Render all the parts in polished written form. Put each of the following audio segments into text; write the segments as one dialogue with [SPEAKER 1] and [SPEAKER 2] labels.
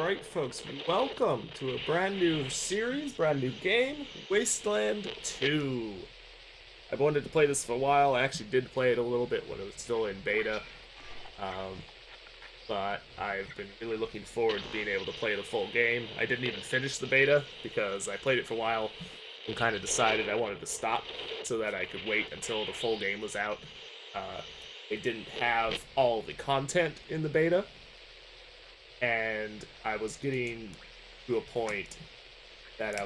[SPEAKER 1] Alright, folks, welcome to a brand new series, brand new game, Wasteland 2. I've wanted to play this for a while. I actually did play it a little bit when it was still in beta, um, but I've been really looking forward to being able to play the full game. I didn't even finish the beta because I played it for a while and kind of decided I wanted to stop so that I could wait until the full game was out. They didn't have all the content in the beta, and I was getting to a point that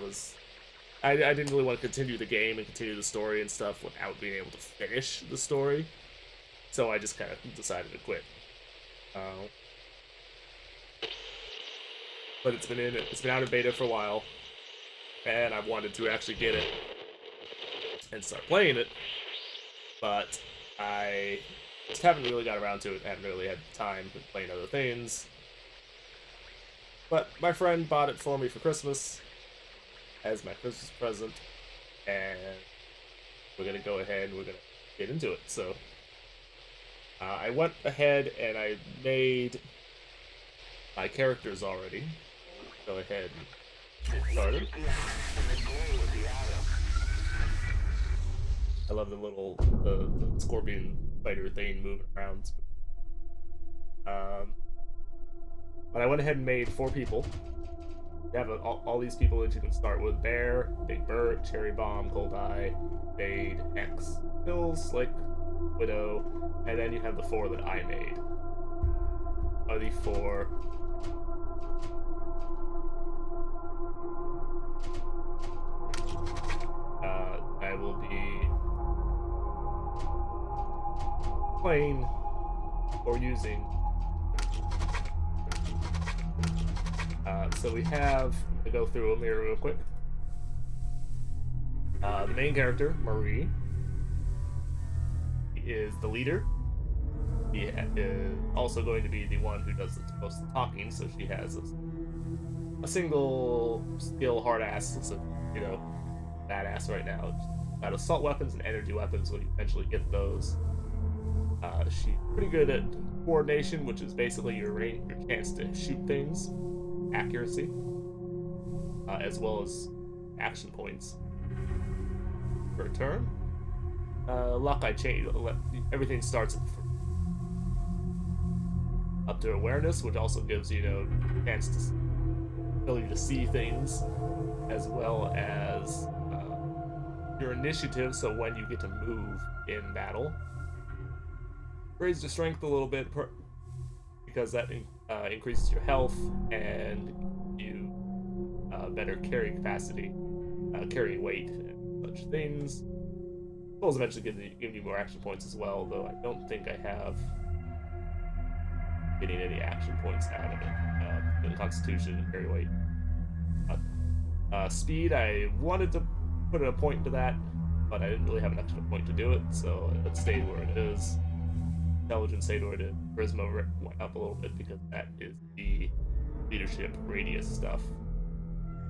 [SPEAKER 1] I didn't really want to continue the game and continue the story and stuff without being able to finish the story, so I just kind of decided to quit. But it's been out of beta for a while, and I wanted to actually get it and start playing it, but I just haven't really got around to it. I haven't really had time to playing other things. But my friend bought it for me for Christmas as my Christmas present, and we're gonna go ahead and we're gonna get into it. So I went ahead and I made my characters already. Go ahead and get started. I love the scorpion spider thing moving around. But I went ahead and made 4 people. You have all these people that you can start with: Bear, Big Bird, Cherry Bomb, Cold Eye, Fade, X, Hills, Slick, Widow, and then you have the 4 that I made. Are the 4. I will be playing or using. So we have, to go through them here real quick. The main character, Marie, is the leader. He is also going to be the one who does most of the talking, so she has a single skill hard ass, badass right now. She's got assault weapons and energy weapons when you eventually get those. She's pretty good at coordination, which is basically your chance to shoot things, accuracy, as well as action points per turn. Luck, I change. Everything starts up to awareness, which also gives chance to ability to see things, as well as your initiative. So when you get to move in battle, raise your strength a little bit because that increases your health and you better carry capacity, carrying weight and such things. Will eventually give you more action points as well, though I don't think I have getting any action points out of it. In Constitution and carry weight. Speed, I wanted to put a point into that, but I didn't really have an extra point to do it, so it stayed where it is. Intelligence stayed where it is. Charisma went up a little bit because that is the leadership radius stuff.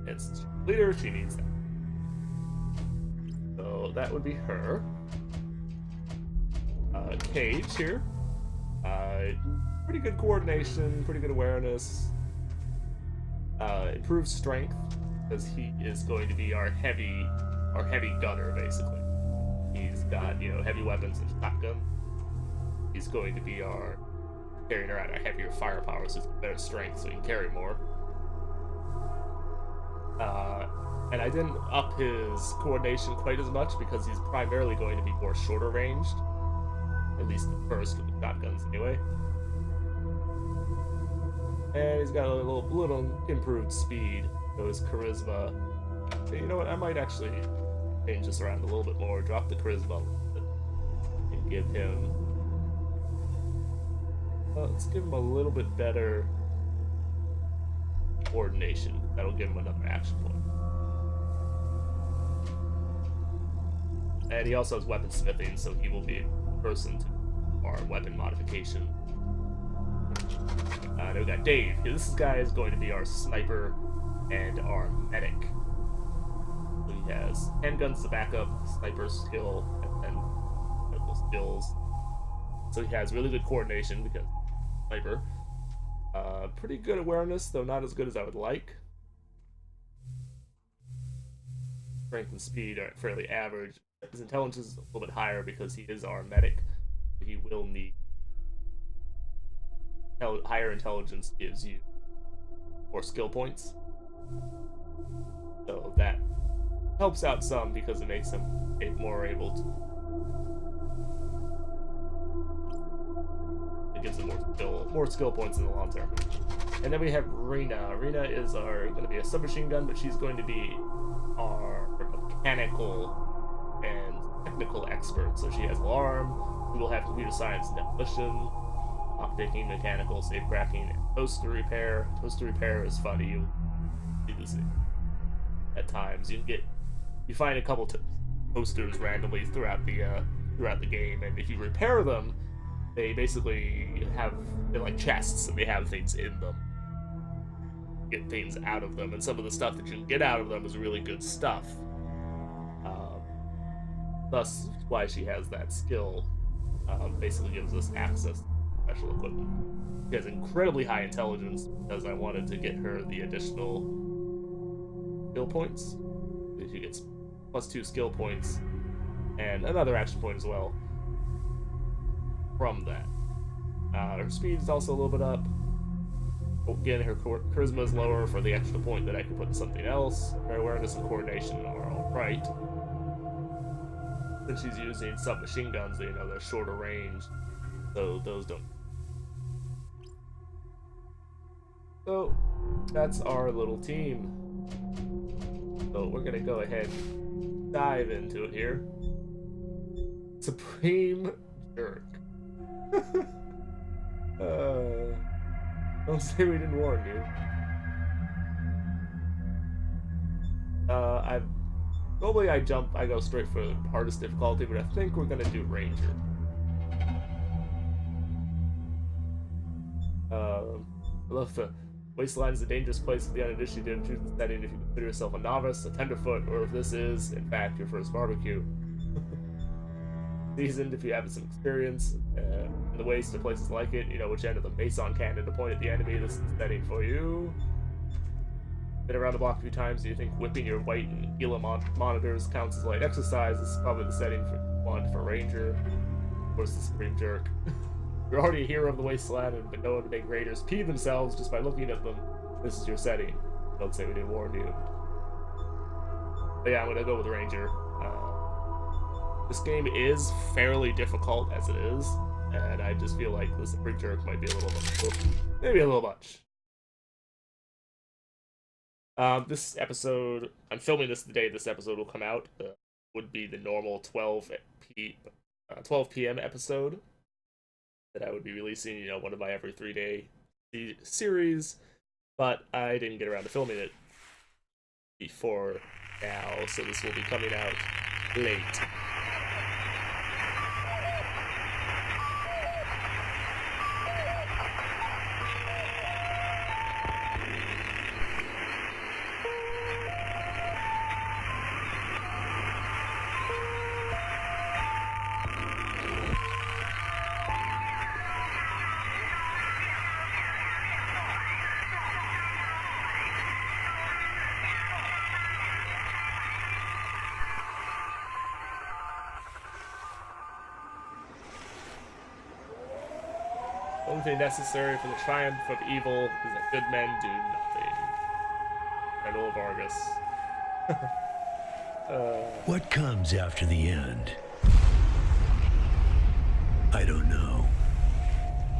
[SPEAKER 1] And since she's a leader, she needs that. So that would be her. Cage here. Pretty good coordination, pretty good awareness. Improved strength, because he is going to be our heavy gunner, basically. He's got, heavy weapons and shotgun. He's going to be carrying around a heavier firepower, so he's got better strength, so he can carry more. And I didn't up his coordination quite as much because he's primarily going to be more shorter ranged, at least at first with the shotguns anyway. And he's got a little improved speed, so his charisma. So you know what? I might actually change this around a little bit more, drop the charisma a little bit, and give him. Let's give him a little bit better coordination. That'll give him another action point. And he also has weapon smithing, so he will be a person to our weapon modification. Then we got Dave. This guy is going to be our sniper and our medic. So he has handguns to back up, sniper skill, and medical skills. So he has really good coordination because sniper. Pretty good awareness, though not as good as I would like. Strength and speed are fairly average. His intelligence is a little bit higher because he is our medic. He will need higher intelligence gives you more skill points. So that helps out some because it makes him more able to. It gives him more skill points in the long term. And then we have Rena. Rena is going to be a submachine gun, but she's going to be our mechanical and technical expert. So she has alarm. We will have computer science, demolition, lockpicking, mechanical, safe cracking, and toaster repair. Toaster repair is funny. You do this at times. You find a couple toasters randomly throughout the game, and if you repair them, they basically they're like chests, and they have things in them. Get things out of them, and some of the stuff that you can get out of them is really good stuff. Thus, why she has that skill. Basically gives us access to special equipment. She has incredibly high intelligence because I wanted to get her the additional skill points. She gets +2 skill points and another action point as well from that. Her speed is also a little bit up. Again, her charisma is lower for the extra point that I can put in something else. Her awareness and coordination are all right. Since she's using submachine guns, they're shorter range, so those don't. So that's our little team. So we're gonna go ahead and dive into it here. Supreme Jerk. Don't say we didn't warn you. Normally I go straight for the hardest difficulty, but I think we're gonna do Ranger. I love the Wasteland is a dangerous place for the uninitiated. Choose the setting if you consider yourself a novice, a tenderfoot, or if this is, in fact, your first barbecue. Seasoned if you have some experience in the ways to places like it, you know which end of the Mason cannon to point at the enemy. This is the setting for you. Been around the block a few times. Do you think whipping your weight and Gila monitors counts as light exercise? This is probably the setting for Ranger. Of course, the Supreme Jerk. You're already a hero of the Wasteland and been known to make raiders pee themselves just by looking at them. This is your setting. Don't say we didn't warn you. But yeah, I'm gonna go with Ranger. This game is fairly difficult as it is, and I just feel like the Supreme Jerk might be a little much. Maybe a little much. This episode, I'm filming this the day this episode will come out. Would be the normal 12 p.m. episode that I would be releasing, one of my every 3-day series, but I didn't get around to filming it before now, so this will be coming out late. The only thing necessary for the triumph of evil is that good men do nothing. Manuel Vargas.
[SPEAKER 2] What comes after the end? I don't know.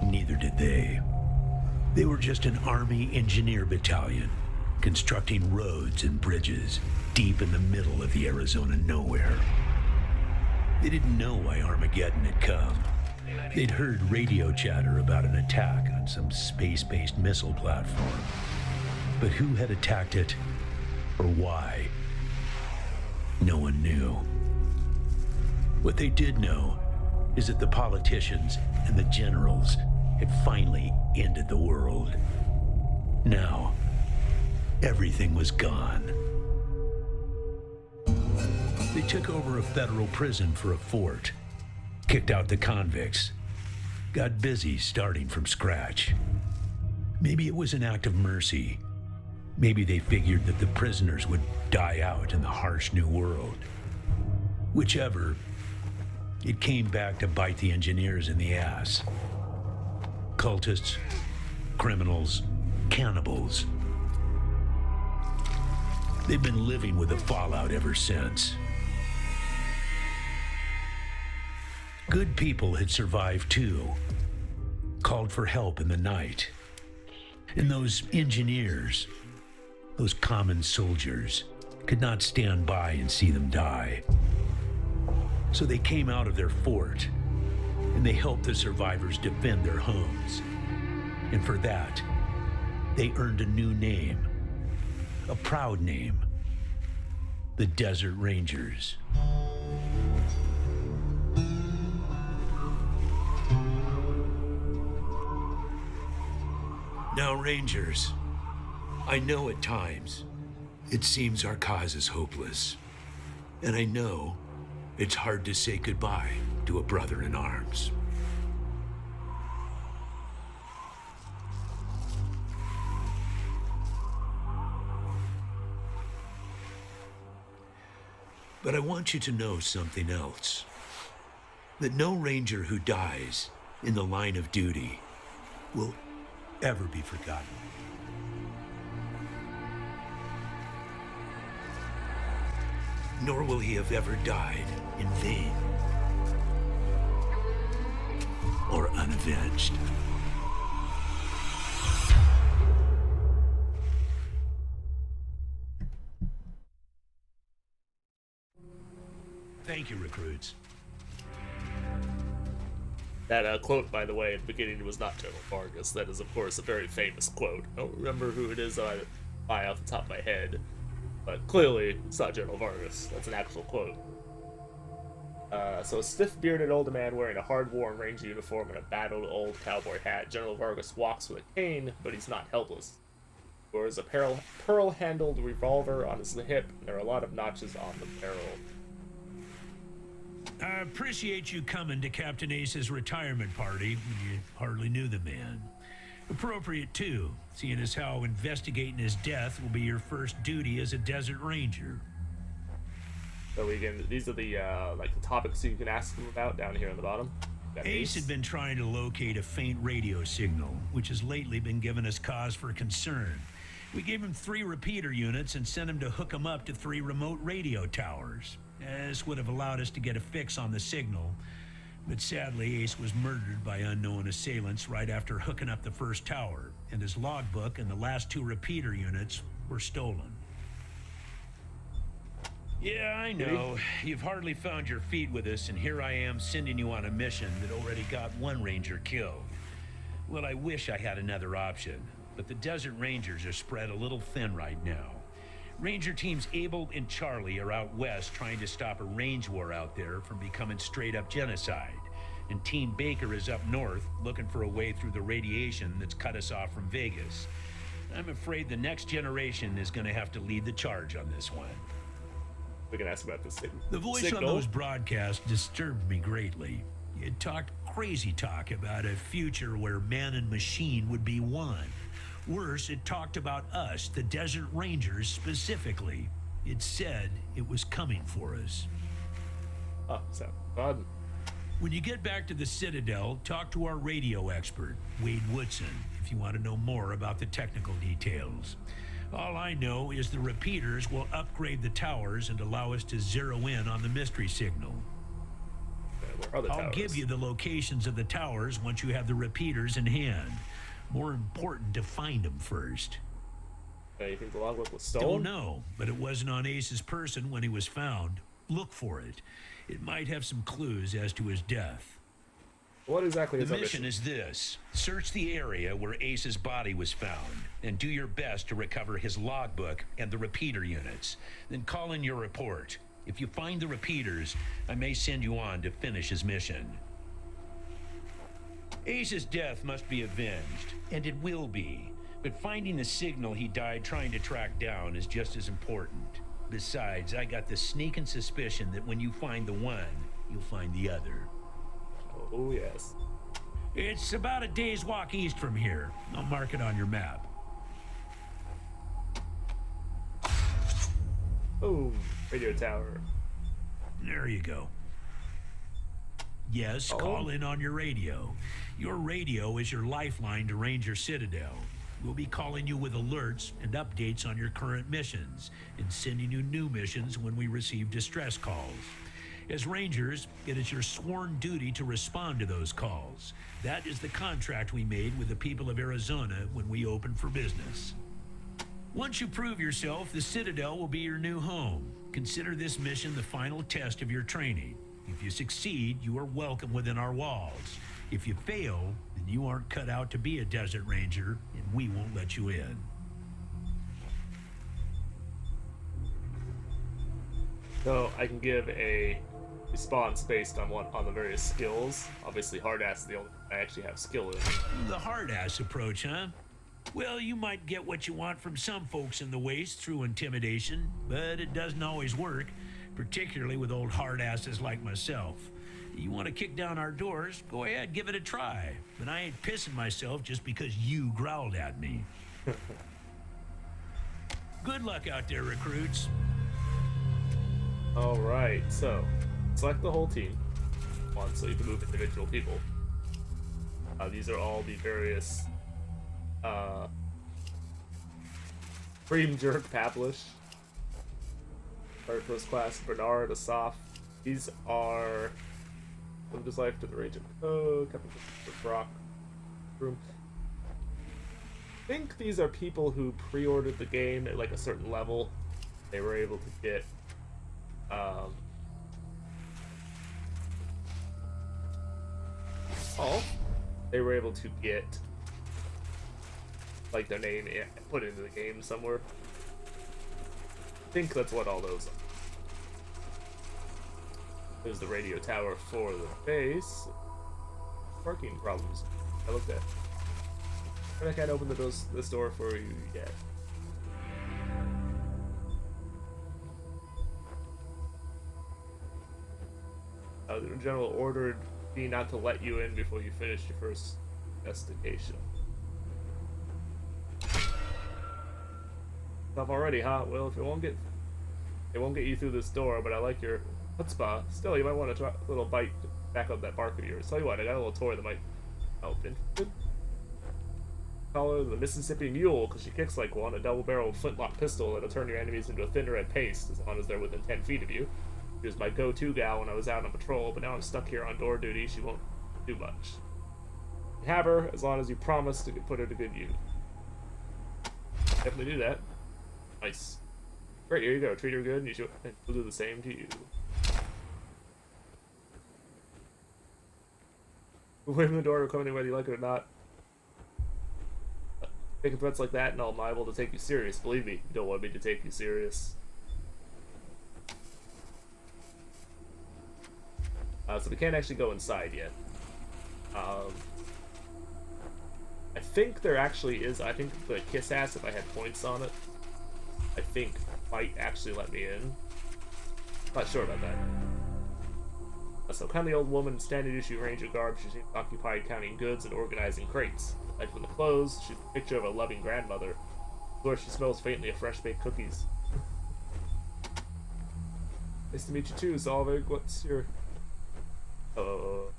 [SPEAKER 2] Neither did they. They were just an army engineer battalion, constructing roads and bridges deep in the middle of the Arizona nowhere. They didn't know why Armageddon had come. They'd heard radio chatter about an attack on some space-based missile platform. But who had attacked it, or why? No one knew. What they did know is that the politicians and the generals had finally ended the world. Now, everything was gone. They took over a federal prison for a fort, kicked out the convicts, got busy starting from scratch. Maybe it was an act of mercy. Maybe they figured that the prisoners would die out in the harsh new world. Whichever, it came back to bite the engineers in the ass. Cultists, criminals, cannibals. They've been living with the fallout ever since. Good people had survived too, called for help in the night. And those engineers, those common soldiers, could not stand by and see them die. So they came out of their fort, and they helped the survivors defend their homes. And for that, they earned a new name, a proud name, the Desert Rangers. Now, Rangers, I know at times it seems our cause is hopeless. And I know it's hard to say goodbye to a brother in arms. But I want you to know something else. That no Ranger who dies in the line of duty will ever be forgotten. Nor will he have ever died in vain or unavenged. Thank you, recruits.
[SPEAKER 1] That quote, by the way, at the beginning was not General Vargas. That is, of course, a very famous quote. I don't remember who it is off the top of my head, but clearly it's not General Vargas. That's an actual quote. So a stiff-bearded older man wearing a hard-worn Ranger uniform and a battered old cowboy hat. General Vargas walks with a cane, but he's not helpless. He wears a pearl-handled revolver on his hip, and there are a lot of notches on the barrel.
[SPEAKER 2] I appreciate you coming to Captain Ace's retirement party when you hardly knew the man. Appropriate, too, seeing as how investigating his death will be your first duty as a Desert Ranger.
[SPEAKER 1] So these are the like the topics you can ask him about down here on the bottom.
[SPEAKER 2] Ace had been trying to locate a faint radio signal, which has lately been giving us cause for concern. We gave him 3 repeater units and sent him to hook them up to 3 remote radio towers. This would have allowed us to get a fix on the signal, but sadly Ace was murdered by unknown assailants right after hooking up the first tower, and his logbook and the last 2 repeater units were stolen. Yeah, I know. You've hardly found your feet with us, and here I am sending you on a mission that already got 1 Ranger killed. Well, I wish I had another option, but the Desert Rangers are spread a little thin right now. Ranger teams Abel and Charlie are out west trying to stop a range war out there from becoming straight-up genocide. And Team Baker is up north looking for a way through the radiation that's cut us off from Vegas. I'm afraid the next generation is going to have to lead the charge on this one.
[SPEAKER 1] We can ask about this thing.
[SPEAKER 2] The voice on those broadcasts disturbed me greatly. It talked crazy talk about a future where man and machine would be one. Worse, it talked about us, the Desert Rangers, specifically. It said it was coming for us.
[SPEAKER 1] Oh, so fun.
[SPEAKER 2] When you get back to the Citadel, talk to our radio expert, Wade Woodson, if you want to know more about the technical details. All I know is the repeaters will upgrade the towers and allow us to zero in on the mystery signal. I'll give you the locations of the towers once you have the repeaters in hand. More important to find them first.
[SPEAKER 1] You think the logbook was stolen?
[SPEAKER 2] Don't know, but it wasn't on Ace's person when he was found. Look for it. It might have some clues as to his death.
[SPEAKER 1] What exactly is
[SPEAKER 2] the mission? Is this. Search the area where Ace's body was found, and do your best to recover his logbook and the repeater units. Then call in your report. If you find the repeaters, I may send you on to finish his mission. Ace's death must be avenged, and it will be. But finding the signal he died trying to track down is just as important. Besides, I got the sneaking suspicion that when you find the one, you'll find the other.
[SPEAKER 1] Oh, yes.
[SPEAKER 2] It's about a day's walk east from here. I'll mark it on your map.
[SPEAKER 1] Oh, radio tower.
[SPEAKER 2] There you go. Yes,
[SPEAKER 1] Oh.
[SPEAKER 2] call in on your radio. Your radio is your lifeline to Ranger Citadel. We'll be calling you with alerts and updates on your current missions and sending you new missions when we receive distress calls. As Rangers, it is your sworn duty to respond to those calls. That is the contract we made with the people of Arizona when we opened for business. Once you prove yourself, the Citadel will be your new home. Consider this mission the final test of your training. If you succeed, you are welcome within our walls. If you fail, then you aren't cut out to be a Desert Ranger, and we won't let you in.
[SPEAKER 1] So I can give a response based on the various skills. Obviously, hard ass is the only I actually have skill in.
[SPEAKER 2] The hard-ass approach, huh? Well, you might get what you want from some folks in the Waste through intimidation, but it doesn't always work, particularly with old hard-asses like myself. You want to kick down our doors? Go ahead, give it a try. But I ain't pissing myself just because you growled at me. Good luck out there, recruits.
[SPEAKER 1] Alright, so select the whole team. One, so you can move individual people. These are all the various Cream Jerk Paplish. First class Bernard, Asaf. These are Lived his life to the rage of Captain Brock room. I think these are people who pre-ordered the game at like a certain level. They were able to get they were able to get like their name put into the game somewhere. I think that's what all those are. There's the radio tower for the base. Parking problems. I looked at. And I can't open this door for you yet. The general ordered me not to let you in before you finish your first investigation. Tough already, huh? Well, if it won't get you through this door, but I like your chutzpah. Still, you might want to try a little bite to back up that bark of yours. Tell you what, I got a little toy that might help. Call her the Mississippi Mule because she kicks like one. A double-barreled flintlock pistol that'll turn your enemies into a thin red paste as long as they're within 10 feet of you. She was my go-to gal when I was out on patrol, but now I'm stuck here on door duty. She won't do much. You have her as long as you promise to put her to good use. Definitely do that. Nice. Great, here you go. Treat her good, and she'll do the same to you. We'll open the door, come in whether you like it or not. Making threats like that, and I'm liable to take you serious. Believe me, you don't want me to take you serious. So we can't actually go inside yet. I think there actually is. I think the kiss ass, if I had points on it, I think might actually let me in. Not sure about that. So, kindly old woman, standard issue ranger garb. She seems occupied counting goods and organizing crates. Like from the clothes, she's a picture of a loving grandmother. Of course, she smells faintly of fresh baked cookies. Nice to meet you too, Solveig. What's your... hello.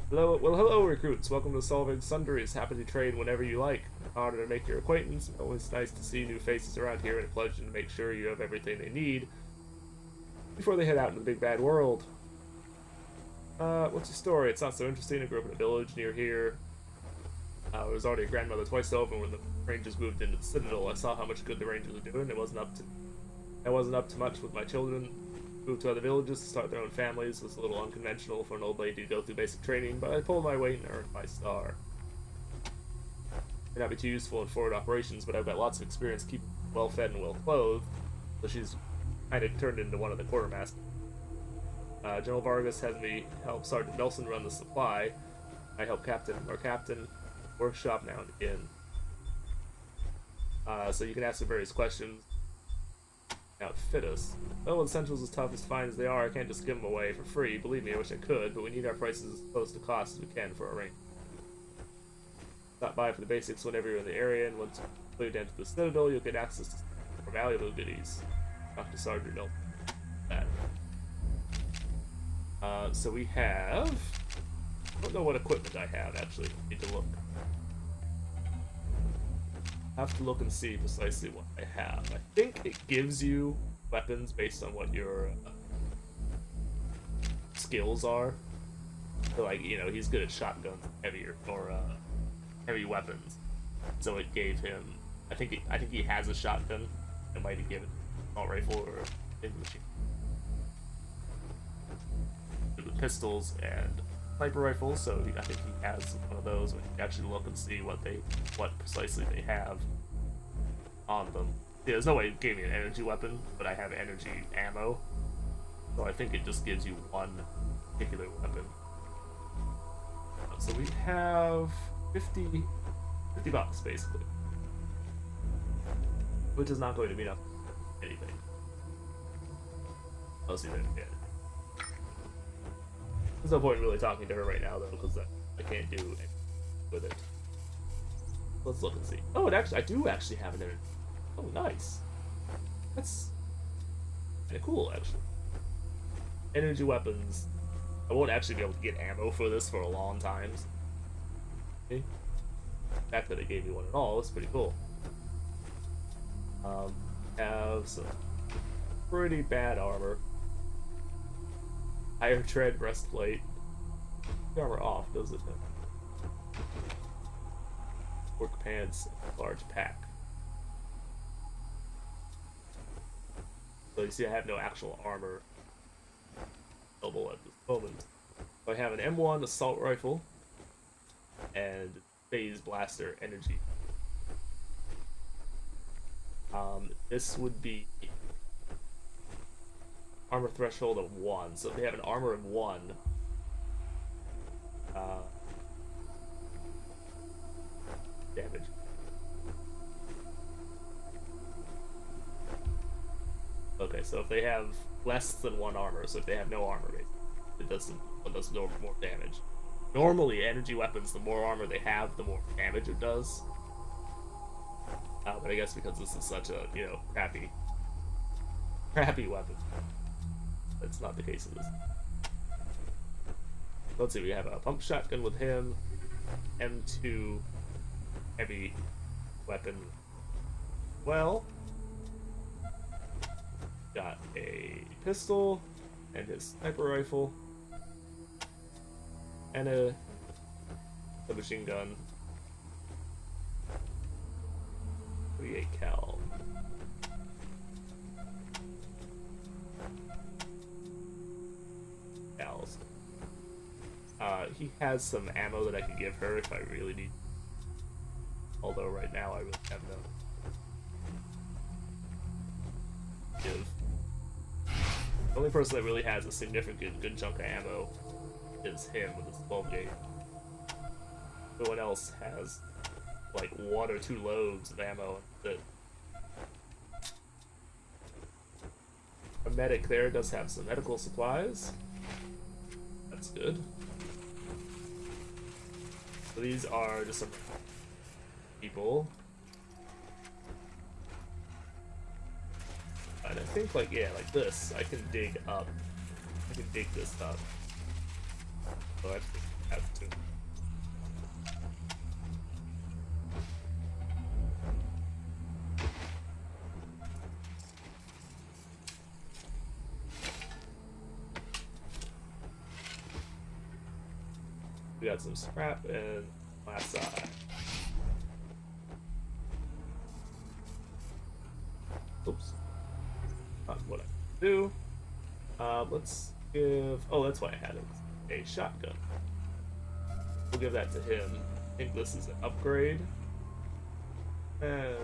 [SPEAKER 1] Well, hello, recruits. Welcome to Solveig Sundries. Happy to trade whenever you like. Honored to make your acquaintance. Always nice to see new faces around here, and a pleasure to make sure you have everything they need before they head out into the big bad world. What's your story? It's not so interesting. I grew up in a village near here. I was already a grandmother twice over. When the Rangers moved into the Citadel, I saw how much good the Rangers were doing. I wasn't up to much with my children. Moved to other villages to start their own families. Was a little unconventional for an old lady to go through basic training, but I pulled my weight and earned my star. May not be too useful in forward operations, but I've got lots of experience keeping well fed and well clothed. So she's kind of turned into one of the quartermasters. General Vargas has me help Sergeant Nelson run the supply. I help Captain workshop now and again. So you can ask the various questions. Outfit us. Well, essentials as tough as fine as they are, I can't just give them away for free. Believe me, I wish I could, but we need our prices as close to cost as we can for our range Stop by for the basics whenever you're in the area, and once you clear down to the Citadel, you'll get access to more valuable goodies. Talk to Sergeant Nope. That. So we have... I don't know what equipment I have, actually. I need to look. I have to look and see precisely what I have. I think it gives you weapons based on what your skills are. So, like, you know, he's good at shotguns, heavier, or heavy weapons. So it gave him... I think he has a shotgun. It might have given an assault rifle or a machine. With pistols and sniper rifles, so I think he has one of those. We can actually look and see what precisely they have on them. Yeah, there's no way it gave me an energy weapon, but I have energy ammo, so I think it just gives you one particular weapon. So we have 50 bucks basically, which is not going to be enough for anything. I'll see that again. There's no point in really talking to her right now, though, because I can't do anything with it. Let's look and see. Oh, I do actually have an energy. Oh, nice. That's kind of cool, actually. Energy weapons. I won't actually be able to get ammo for this for a long time. Okay. The fact that it gave me one at all is pretty cool. Have some pretty bad armor. Higher tread breastplate. The armor off, does it? Work pants, large pack. So you see I have no actual armor available at this moment. So I have an M1 assault rifle and phase blaster energy. This would be armor threshold of 1. So if they have an armor of 1, damage. Okay, so if they have less than 1 armor, so if they have no armor, it does no more damage. Normally, energy weapons, the more armor they have, the more damage it does. But I guess because this is such a, you know, crappy weapon, that's not the case of this. Let's see, we have a pump shotgun with him, M2 heavy weapon. Well, got a pistol and his sniper rifle and a machine gun. 38 cal. Cals. He has some ammo that I can give her if I really need. Although right now I really have no. Give. The only person that really has a significant good chunk of ammo is him with his 12 gauge. No one else has like 1 or 2 loads of ammo. That a medic there does have some medical supplies. That's good. So these are just some people. And I think like, yeah, like this, I can dig up. I can dig this up. So I have to. We got some scrap and last side. Oops. Not what I do. Let's give. Oh, that's why I had it. A shotgun. We'll give that to him. I think this is an upgrade.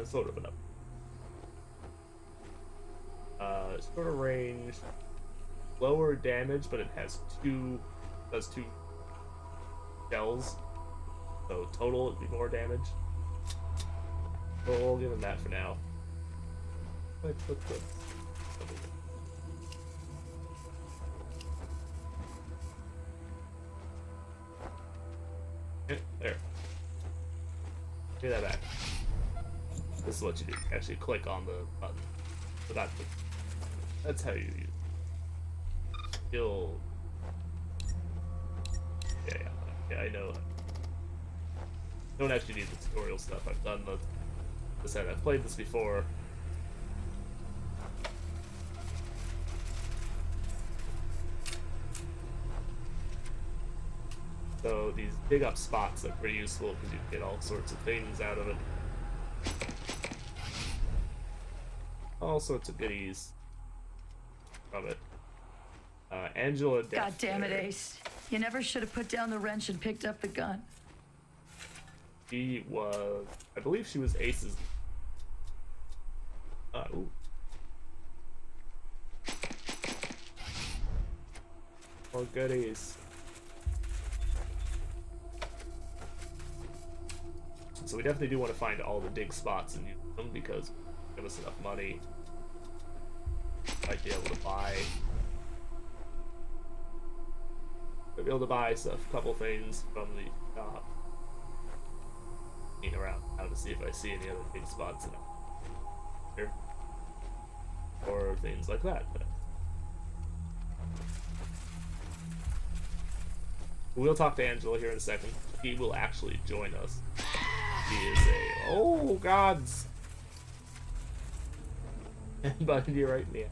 [SPEAKER 1] Sort of an upgrade. Shorter range, lower damage, but it has does two shells. So total it'd be more damage. So we'll give him that for now. Let's put the okay, there. Give that back. This is what you do. Actually click on the button. So that's how you use it. You'll... Yeah, I know. Don't actually need the tutorial stuff. I've done the... Like I said, I've played this before. So these dig up spots are pretty useful because you get all sorts of things out of it. All sorts of goodies from it. Angela Death.
[SPEAKER 3] God damn it, Ace. You never should have put down the wrench and picked up the gun.
[SPEAKER 1] She was... I believe she was Ace's... ooh. More goodies. So we definitely do want to find all the dig spots and use them because give us enough money. Might be able to buy. Might be able to buy stuff, a couple things from the shop. Looking around now to see if I see any other dig spots in here. Or things like that. But we'll talk to Angela here in a second. He will actually join us. He is a... Oh, gods! Button you right in the eye.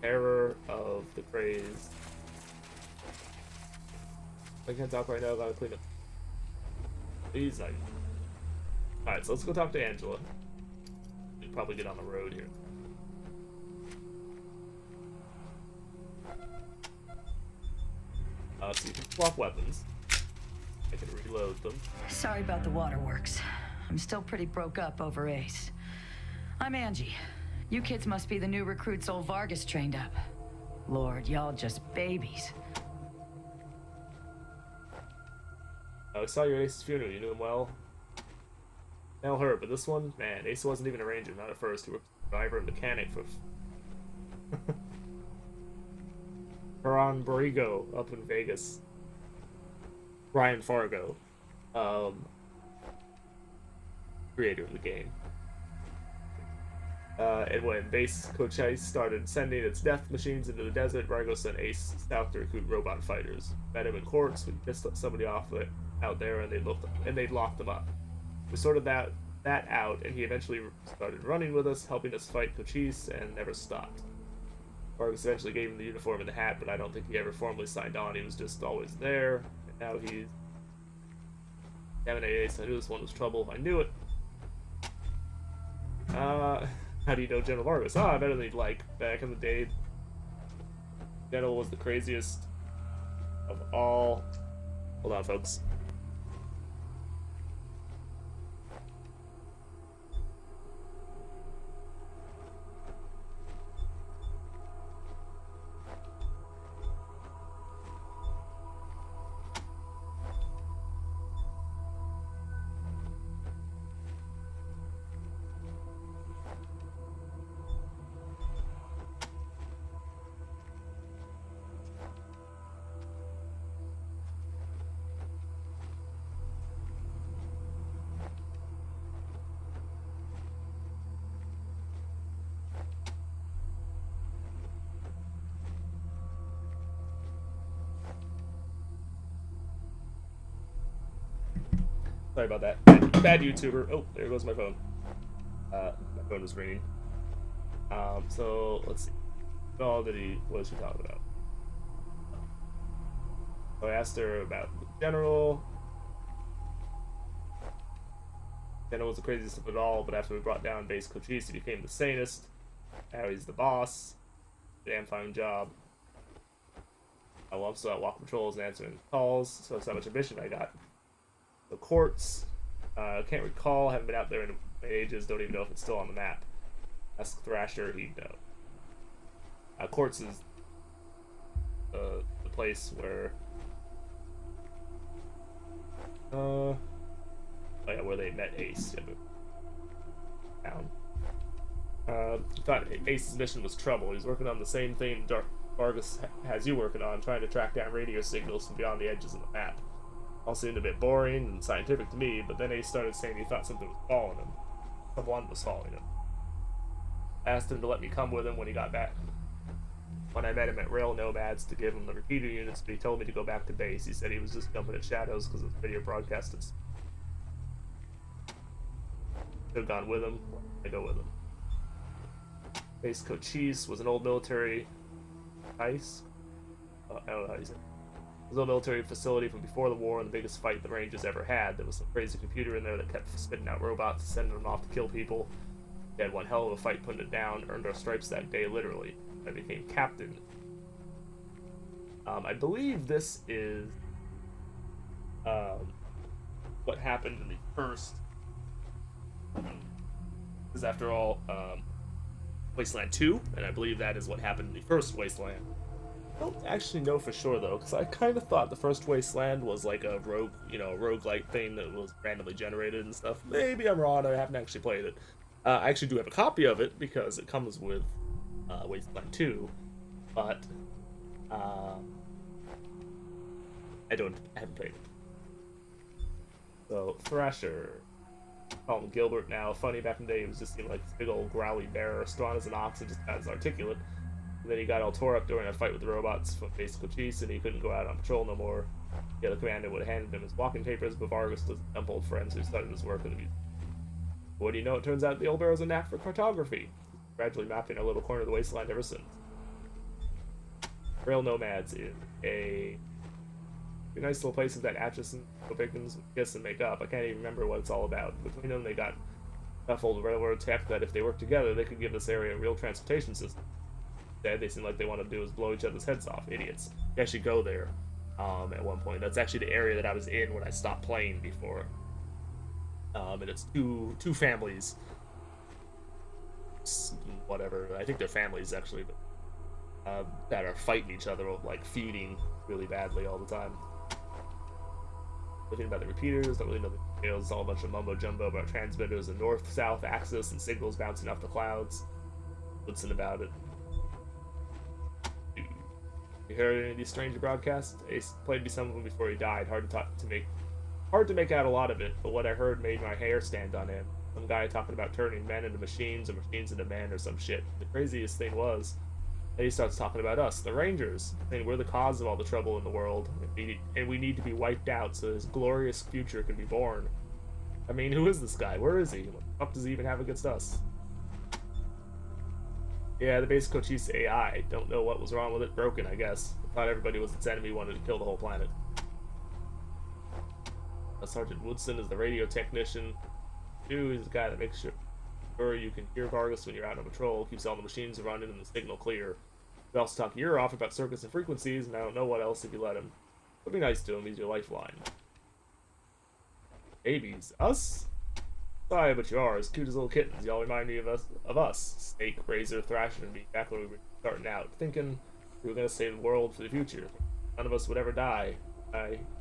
[SPEAKER 1] Terror of the craze. I can't talk right now, I gotta clean up. Please, Alright, so let's go talk to Angela. We'll probably get on the road here. So you can swap weapons. I can reload them.
[SPEAKER 3] Sorry about the waterworks. I'm still pretty broke up over Ace. I'm Angie. You kids must be the new recruits old Vargas trained up. Lord, y'all just babies.
[SPEAKER 1] I saw your Ace's funeral. You knew him well. Now her, but this one, man, Ace wasn't even a ranger, not at first. He worked as a driver and mechanic for Ron Borrego up in Vegas. Ryan Fargo, creator of the game. And when base Coach Ice started sending its death machines into the desert, Fargo sent Ace south to recruit robot fighters. Met him in courts. We pissed somebody off out there, and they'd locked them up. We sorted that out, and he eventually started running with us, helping us fight Cochise, and never stopped. Vargas eventually gave him the uniform and the hat, but I don't think he ever formally signed on. He was just always there, and now he's... Damn it, Ace, I knew this one was trouble. I knew it. How do you know General Vargas? I better than he'd like. Back in the day, General was the craziest of all... Hold on, folks. Sorry about that. Bad YouTuber. Oh, there goes my phone. My phone was ringing. So let's see. What was she talking about? So I asked her about the general. General was the craziest of it all, but after we brought down base Cochise, he became the sanest. Now he's the boss. Damn fine job. I'm still at walk patrols and answering calls, so that's how much ambition I got. The courts, can't recall, haven't been out there in ages, don't even know if it's still on the map. Ask Thrasher, he'd know. Courts is the place where, oh yeah, where they met Ace. Thought Ace's mission was trouble. He's working on the same thing Vargas has you working on, trying to track down radio signals from beyond the edges of the map. All seemed a bit boring and scientific to me, but then Ace started saying he thought something was following him. Someone was following him. I asked him to let me come with him when he got back. When I met him at Rail Nomads to give him the repeater units, but he told me to go back to base. He said he was just jumping at shadows because of the video broadcasted. Should have gone with him. I go with him. Base Cochise was an old military base. I don't know how you say it. It was an old military facility from before the war and the biggest fight the Rangers ever had. There was some crazy computer in there that kept spitting out robots, sending them off to kill people. We had one hell of a fight putting it down, earned our stripes that day, literally. I became captain. I believe this is what happened in the first. Because after all, Wasteland 2, and I believe that is what happened in the first Wasteland. I don't actually know for sure though, because I kind of thought the first Wasteland was like a rogue, roguelike thing that was randomly generated and stuff. Maybe I'm wrong. I haven't actually played it. I actually do have a copy of it because it comes with Wasteland 2, but I haven't played it. So Thrasher, call him Gilbert now. Funny, back in the day he was just like this big old growly bear, strong as an ox and just as articulate. And then he got all tore up during a fight with the robots from base Cochise, and he couldn't go out on patrol no more. The other commander would have handed him his walking papers, but Vargas was dumb old friends who started his work in the museum. What do you know? It turns out the old bear was a knack for cartography, gradually mapping a little corner of the wasteland ever since. Rail Nomads is a nice little places that Atchison and Pickens kiss and make up. I can't even remember what it's all about. Between them, they got enough old railroad tech that if they worked together, they could give this area a real transportation system. Instead, they seem like they want to do is blow each other's heads off. Idiots. You actually go there at one point. That's actually the area that I was in when I stopped playing before. And it's two families. Whatever. I think they're families, actually, but that are fighting each other, like feuding really badly all the time. Nothing about the repeaters, don't really know the details. It's all a bunch of mumbo jumbo about transmitters and north-south axis and signals bouncing off the clouds. Listen about it. You heard any of these strange broadcasts? Ace played me some of them before he died. Hard to make out a lot of it, but what I heard made my hair stand on end. Some guy talking about turning men into machines or machines into men or some shit. The craziest thing was, then he starts talking about us, the Rangers, saying we're the cause of all the trouble in the world, and we need to be wiped out so this glorious future can be born. I mean, who is this guy? Where is he? What the fuck does he even have against us? Yeah, the base Cochise AI. Don't know what was wrong with it. Broken, I guess. Thought everybody was its enemy, wanted to kill the whole planet. Sergeant Woodson is the radio technician. He's the guy that makes sure you can hear Vargas when you're out on patrol, keeps all the machines running and the signal clear. We also talk your off about circuits and frequencies, and I don't know what else if you let him. But be nice to him, he's your lifeline. Babies. Us? Sorry, but you are as cute as little kittens. Y'all remind me of us. Snake, Razor, Thrasher, and me back when we were starting out, thinking we were gonna save the world for the future. None of us would ever die.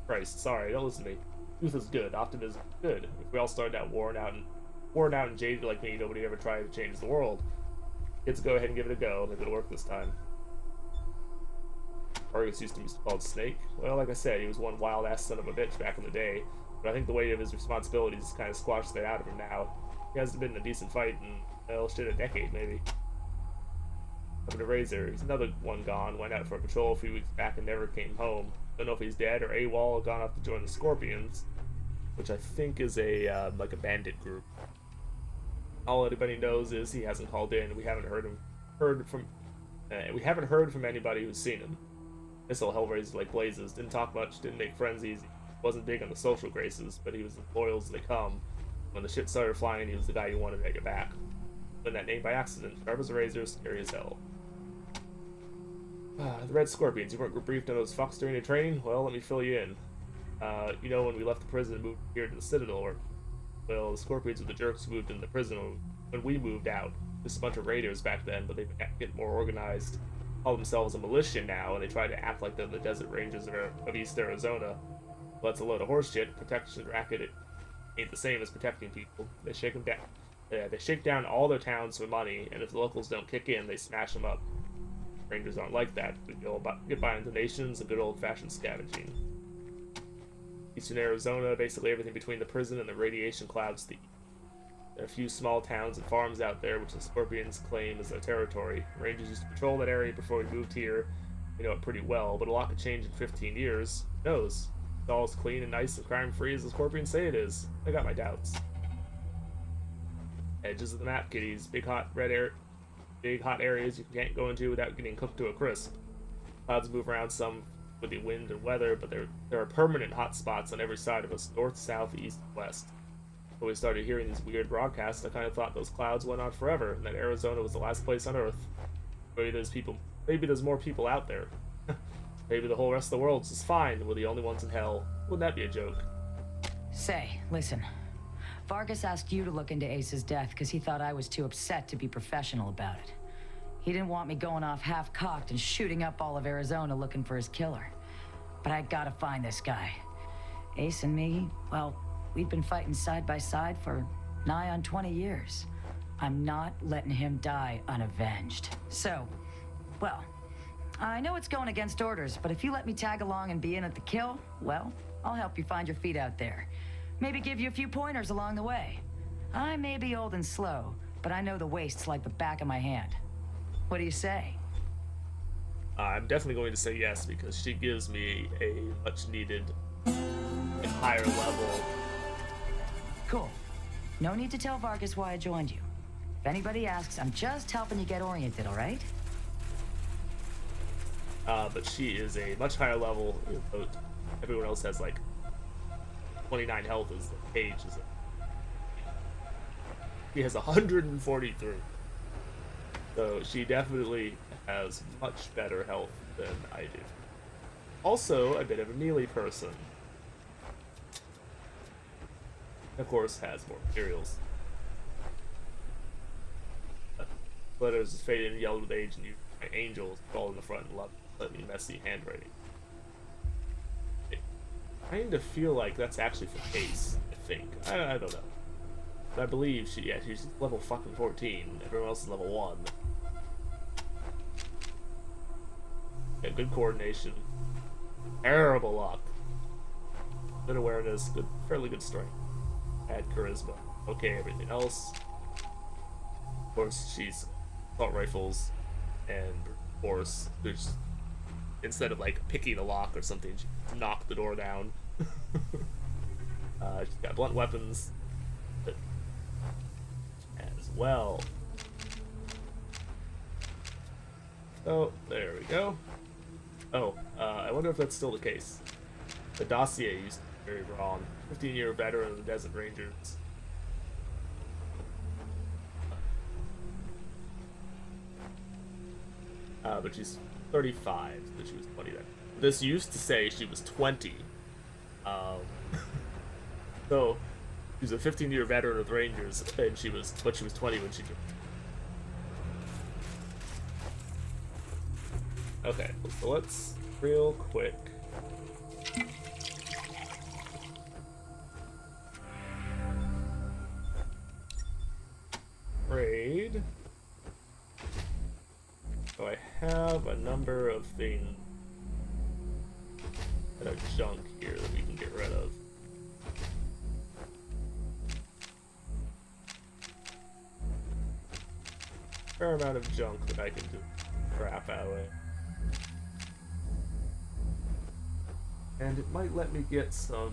[SPEAKER 1] Christ, sorry, don't listen to me. Youth is good, optimism is good. If we all started out worn out and jaded like me, nobody ever tried to change the world. Kids, go ahead and give it a go. Maybe it'll work this time. Vargas used to be called Snake. Well, like I said, he was one wild-ass son of a bitch back in the day. But I think the weight of his responsibilities kind of squashed that out of him now. He hasn't been in a decent fight in, well, shit, a decade, maybe. Up to Razor, he's another one gone. Went out for a patrol a few weeks back and never came home. Don't know if he's dead or AWOL or gone off to join the Scorpions, which I think is a like a bandit group. All anybody knows is he hasn't called in. We haven't heard from anybody who's seen him. Missile Hellraiser like blazes. Didn't talk much. Didn't make friends easy. Wasn't big on the social graces, but he was as loyal as they come. When the shit started flying, he was the guy you wanted to make it back. Win that name by accident. Sharp as a razor, scary as hell. The Red Scorpions, you weren't briefed on those fucks during your training? Well, let me fill you in. You know when we left the prison and moved here to the Citadel, well, the Scorpions were the jerks who moved into the prison when we moved out. Just a bunch of raiders back then, but they've been getting more organized. Call themselves a militia now, and they try to act like they're the Desert Rangers of East Arizona. Well, that's a load of horse shit. Protection racket, it ain't the same as protecting people. They shake them down. They shake down all their towns for money, and if the locals don't kick in, they smash them up. Rangers aren't like that. We get by on donations and good old-fashioned scavenging. Eastern Arizona, basically everything between the prison and the radiation clouds. There are a few small towns and farms out there, which the Scorpions claim as their territory. Rangers used to patrol that area before we moved here. We know it pretty well, but a lot could change in 15 years. Who knows? It's all as clean and nice and crime-free as the Scorpions say it is. I got my doubts. Edges of the map, kiddies. Big hot areas you can't go into without getting cooked to a crisp. Clouds move around some with the wind and weather, but there are permanent hot spots on every side of us, north, south, east, and west. When we started hearing these weird broadcasts, I kind of thought those clouds went on forever, and that Arizona was the last place on Earth. Maybe there's more people out there. Maybe the whole rest of the world's just fine, and we're the only ones in hell. Wouldn't that be a joke?
[SPEAKER 3] Say, listen. Vargas asked you to look into Ace's death because he thought I was too upset to be professional about it. He didn't want me going off half-cocked and shooting up all of Arizona looking for his killer. But I gotta find this guy. Ace and me, well, we've been fighting side by side for nigh on 20 years. I'm not letting him die unavenged. So, well, I know it's going against orders, but if you let me tag along and be in at the kill, well, I'll help you find your feet out there. Maybe give you a few pointers along the way. I may be old and slow, but I know the wastes like the back of my hand. What do you say?
[SPEAKER 1] I'm definitely going to say yes, because she gives me a much-needed higher level.
[SPEAKER 3] Cool. No need to tell Vargas why I joined you. If anybody asks, I'm just helping you get oriented, all right?
[SPEAKER 1] But she is a much higher level. Everyone else has like 29 health as the page is. She has 143. So she definitely has much better health than I do. Also, a bit of a melee person. Of course, has more materials. Letters is faded and yellowed with age, and you angels crawled in the front and slightly messy handwriting. I kind of feel like that's actually for Case, I think. I don't know. But I believe she's level fucking 14. Everyone else is level 1. Yeah, good coordination. Terrible luck. Good awareness, fairly good strength. Add charisma. Okay, everything else. Of course, she's assault rifles and force. There's instead of like picking a lock or something, she knocked the door down. She's got blunt weapons as well. Oh, there we go. Oh, I wonder if that's still the case. The dossier used to be very wrong. 15-year veteran of the Desert Rangers. But she's 35, so she was 20 then. This used to say she was 20. So she was a 15-year veteran of the Rangers, and she was 20 when she joined. Okay, so let's real quick. Raid. So I have a number of things that are junk here that we can get rid of. Fair amount of junk that I can do crap out of. And it might let me get a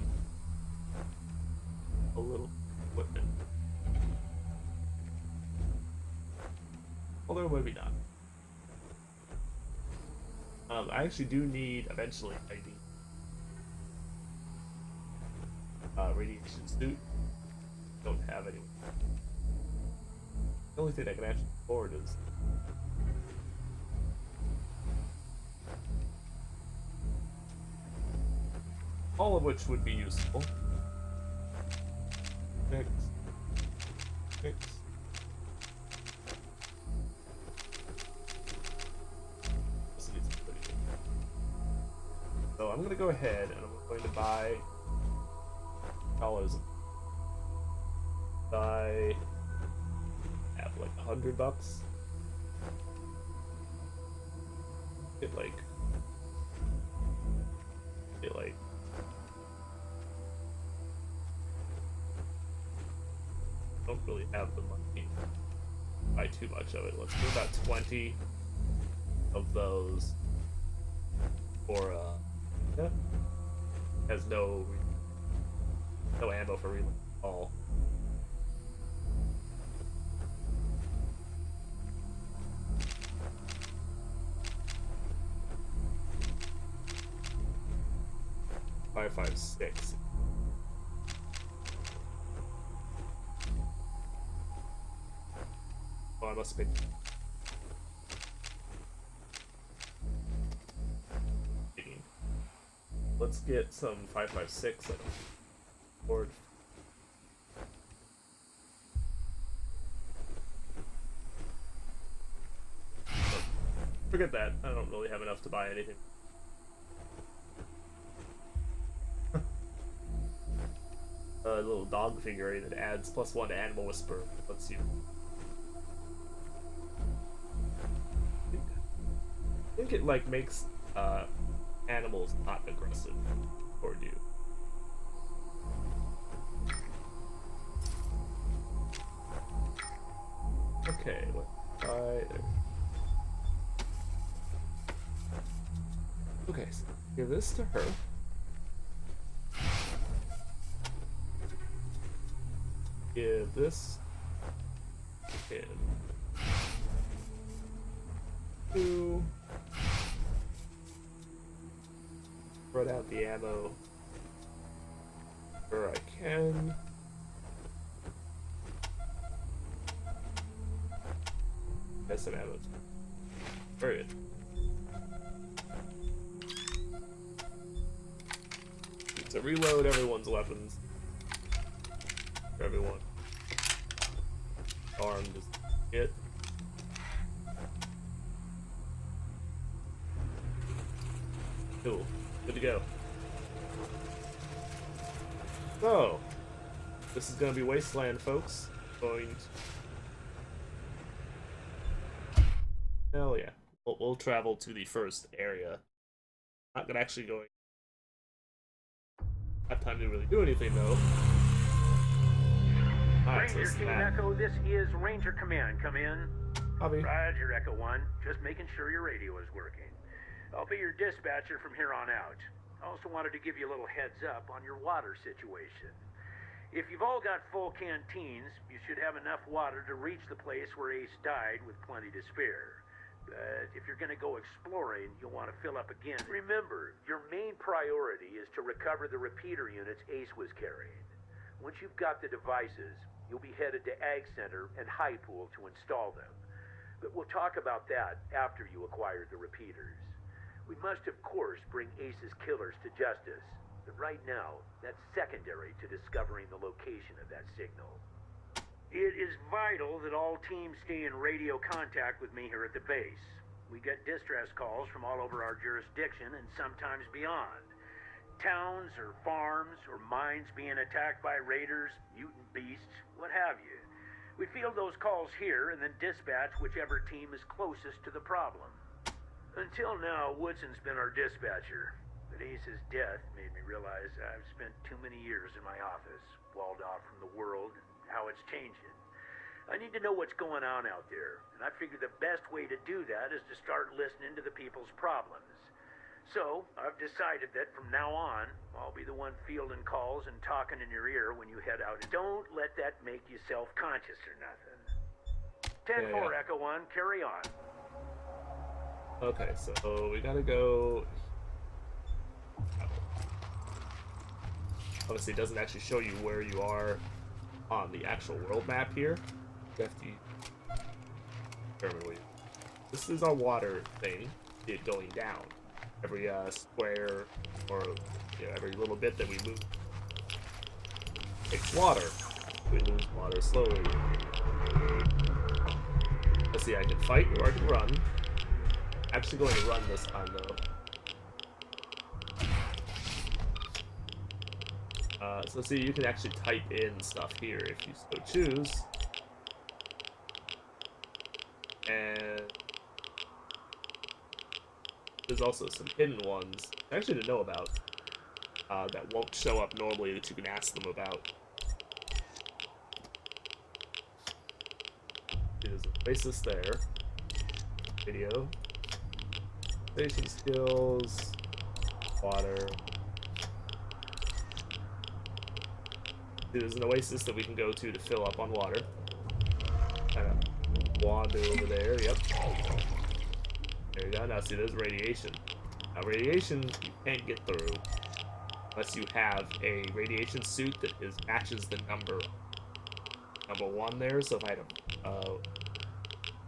[SPEAKER 1] little equipment. Although maybe not. I actually do need, eventually, radiation suit. Don't have any. The only thing I can actually afford is all of which would be useful. Fix. So I'm gonna go ahead and I'm going to buy dollars. Buy at like $100. Get like don't really have the money to buy too much of it. Let's do about 20 of those for yeah. Has no ammo for reload at all. Five, 6. Oh, I must have been. Let's get some 5.56 on board. Forget that. I don't really have enough to buy anything. A little dog figurine that adds +1 to Animal Whisper. Let's see. I think it like makes animals not aggressive toward you. Okay, okay, so give this to her. Give this to him. 2. Spread out the ammo where I can. That's some ammo. Very good. To reload everyone's weapons. Everyone armed is it. Cool. Good to go. So, this is gonna be Wasteland, folks. Hell yeah. We'll travel to the first area. Not gonna actually go. Have time to really do anything though. Alright,
[SPEAKER 4] Ranger Team Echo, this is Ranger Command. Come in.
[SPEAKER 1] Bobby.
[SPEAKER 4] Roger, Echo 1. Just making sure your radio is working. I'll be your dispatcher from here on out. I also wanted to give you a little heads up on your water situation. If you've all got full canteens, you should have enough water to reach the place where Ace died with plenty to spare. But if you're going to go exploring, you'll want to fill up again. Remember, your main priority is to recover the repeater units Ace was carrying. Once you've got the devices, you'll be headed to Ag Center and High Pool to install them. But we'll talk about that after you acquire the repeaters. We must, of course, bring Ace's killers to justice. But right now, that's secondary to discovering the location of that signal. It is vital that all teams stay in radio contact with me here at the base. We get distress calls from all over our jurisdiction and sometimes beyond. Towns or farms or mines being attacked by raiders, mutant beasts, what have you. We field those calls here and then dispatch whichever team is closest to the problem. Until now, Woodson's been our dispatcher. But Ace's death made me realize I've spent too many years in my office, walled off from the world and how it's changing. I need to know what's going on out there, and I figure the best way to do that is to start listening to the people's problems. So, I've decided that from now on, I'll be the one fielding calls and talking in your ear when you head out. Don't let that make you self-conscious or nothing. 10-4, Echo 1, carry on.
[SPEAKER 1] Okay, so we gotta go. Obviously, it doesn't actually show you where you are on the actual world map here. You have to determine where you. This is our water thing. It going down. Every square or every little bit that we move takes water. We lose water slowly. Let's see. I can fight or I can run. Actually going to run this time though. So see, you can actually type in stuff here if you so choose. And there's also some hidden ones I actually didn't know about that won't show up normally that you can ask them about. Oasis there. Video. Station skills. Water. There's an oasis that we can go to fill up on water. Kind of wander over there. Yep. There you go. Now see, there's radiation. Now radiation you can't get through unless you have a radiation suit that matches the number 1 there. So if I had a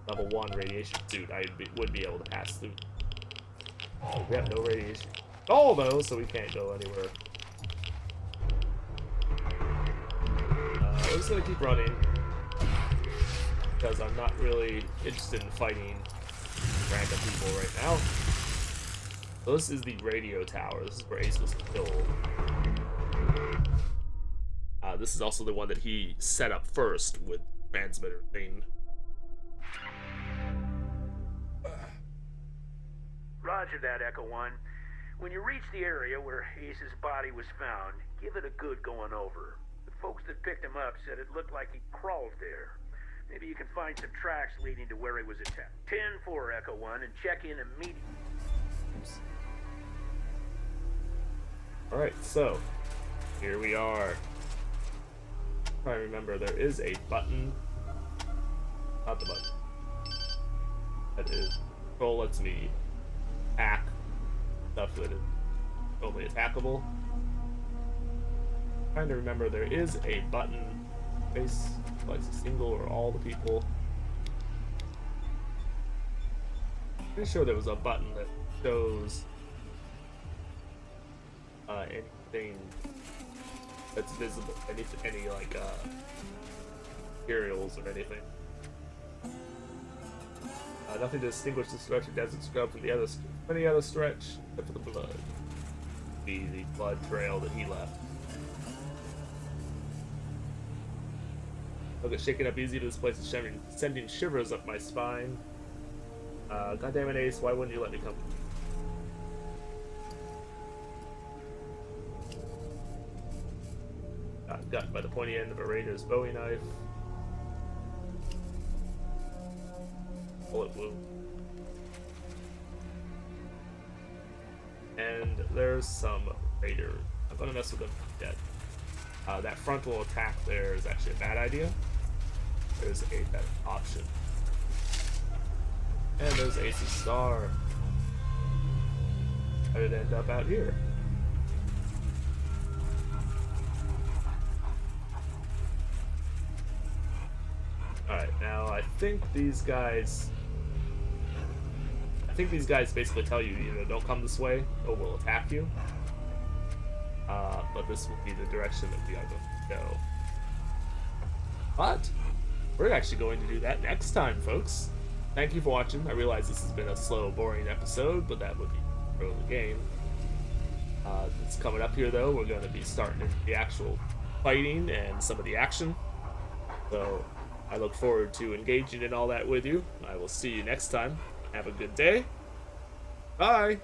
[SPEAKER 1] level 1 radiation suit, I would be able to pass through. We have no radiation. Oh, though, so we can't go anywhere. I'm just gonna keep running because I'm not really interested in fighting random people right now. So this is the radio tower. This is where Ace was killed. This is also the one that he set up first with the transmitter thing.
[SPEAKER 4] Roger that, Echo 1. When you reach the area where Ace's body was found, give it a good going over. The folks that picked him up said it looked like he crawled there. Maybe you can find some tracks leading to where he was attacked. 10-4, Echo 1, and check in immediately.
[SPEAKER 1] Alright, so here we are. Try to remember, there is a button. Not the button. That is control lets me hack stuff that is totally attackable. Trying to remember, there is a button. Face selects a single or all the people. Pretty sure there was a button that shows anything that's visible, any like materials or anything. Nothing to distinguish the stretch of desert scrub from any other stretch, except for the blood. Be the blood trail that he left. Look at shaking up easy to this place is sending shivers up my spine. Goddamn it, Ace, why wouldn't you let me come? Gotten by the pointy end of a raider's Bowie knife. Bullet wound. And there's some raider. I'm gonna mess with them yet. That frontal attack there is actually a bad idea. There's a better option. And there's Ace's star. How did it end up out here? Alright, now I think these guys basically tell you, don't come this way or we'll attack you. But this will be the direction that we are going to go. But we're actually going to do that next time, folks. Thank you for watching. I realize this has been a slow, boring episode, but that would be for the game. It's coming up here, though. We're going to be starting into the actual fighting and some of the action. So I look forward to engaging in all that with you. I will see you next time. Have a good day. Bye!